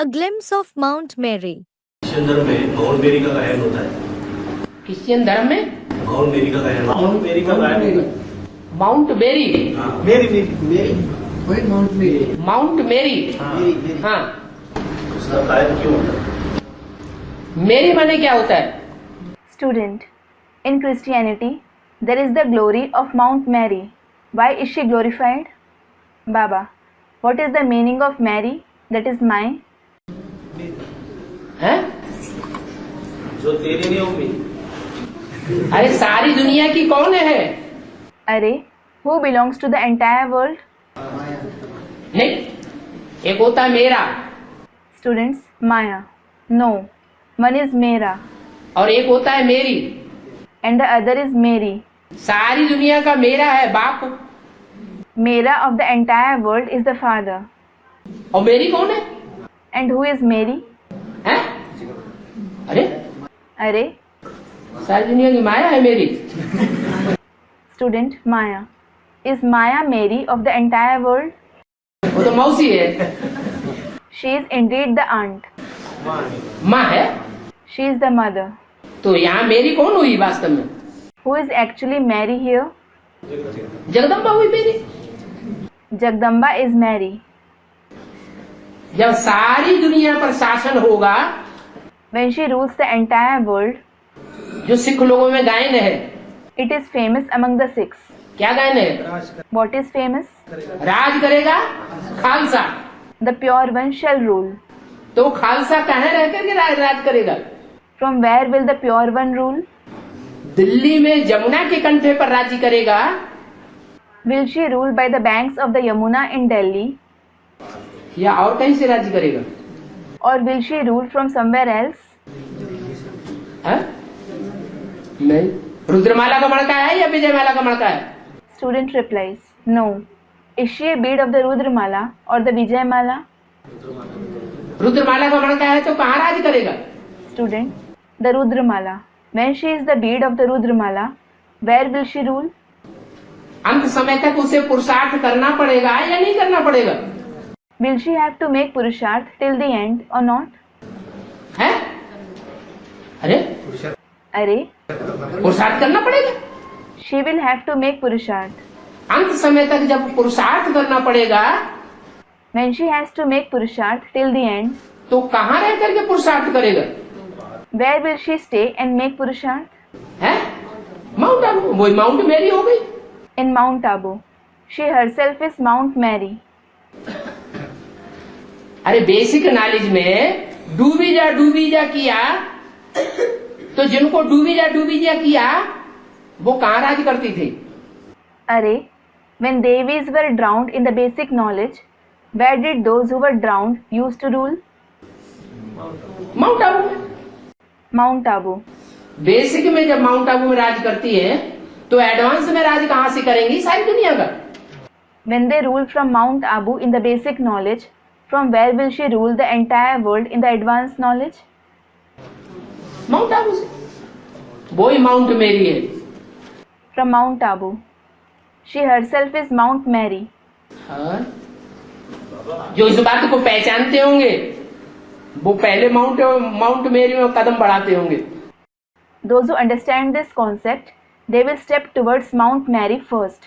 A glimpse of Mount Mary. Christian धर्म में mount मेरी का गायन होता है। क्रिश्चियन धर्म में माउंट मेरी का गायन, माउंट मेरी का गायन, माउंट मेरी, हाँ। माउंट मेरी, हाँ। उसका गायन क्यों होता है? मेरी माने क्या होता है? Student, in Christianity, there is the glory of Mount Mary. Why is she glorified? Baba, what is the meaning of Mary? That is my. हैं? जो तेरी नहीं होगी। अरे सारी दुनिया की कौन है? Array, who belongs to the entire world? नहीं, एक होता है मेरा Students, Maya. No, one is Mera और एक होता है मेरी। and the other is Mary. सारी दुनिया का मेरा है बाप, Mera of the entire world is the father. और मेरी कौन है? And who is Mary? हैं? अरे Array, सारी दुनिया की माया है मेरी। student, Maya. Is Maya Mary of the entire world? वो तो मौसी है। She is indeed the aunt. माँ है। She is the mother. तो यहाँ मेरी कौन हुई वास्तव में? Who is actually Mary here? Jagdamba हुई मेरी। Jagdamba is Mary. जब सारी दुनिया पर शासन होगा, When she rules the entire world, जो सिख लोगों में गायन है, it is famous among the Sikhs. क्या गायन है? What is famous? राज करेगा Khalsa. The pure one shall rule. तो खालसा कहाँ रह करके राज करेगा? From where will the pure one rule? Delhi में जमुना के कंठे पर राज्य करेगा, Will she rule by the banks of the Yamuna in Delhi? या और कहीं से राज्य करेगा? Or will she rule from somewhere else? है? नहीं। रुद्रमाला का मणका है या विजयमाला का मणका है? Student replies, no. Is she a bead of the Rudramala or the Vijayamala? रुद्रमाला का मणका है तो कहाँ राज्य करेगा? Student, the Rudramala. When she is the bead of the Rudramala, where will she rule? अंत समय तक उसे पुरुषार्थ करना पड़ेगा या नहीं करना पड़ेगा? Will she have to make Purusharth till the end or not? है? अरे Array, पुरुषार्थ करना पड़ेगा। she will have to make Purusharth. अंत समय तक जब पुरुषार्थ करना पड़ेगा, When she has to make Purusharth till the end, तो कहाँ रह करके पुरुषार्थ करेगा? where will she stay and make Purusharth? है? माउंट आबू, वही माउंट मेरी हो गई। In Mount Abu. She herself is Mount Mary. अरे बेसिक नॉलेज में डूबी जा किया, तो जिनको डूबी जा किया वो कहाँ राज करती थी? Array, when Devis were drowned in the basic knowledge, where did those who were drowned used to rule? Mount Abu में। Mount Abu. बेसिक में जब माउंट आबू में राज करती है तो एडवांस में राज कहाँ से करेंगी सारी दुनिया का? When they rule from Mount Abu in the basic knowledge, from where will she rule the entire world in the advanced knowledge? Mount Abu से। वही माउंट मेरी है। From Mount Abu. She herself is Mount Mary. हाँ? जो इस बात को पहचानते होंगे वो पहले माउंट मेरी में कदम बढ़ाते होंगे। Those who understand this concept, they will step towards Mount Mary first.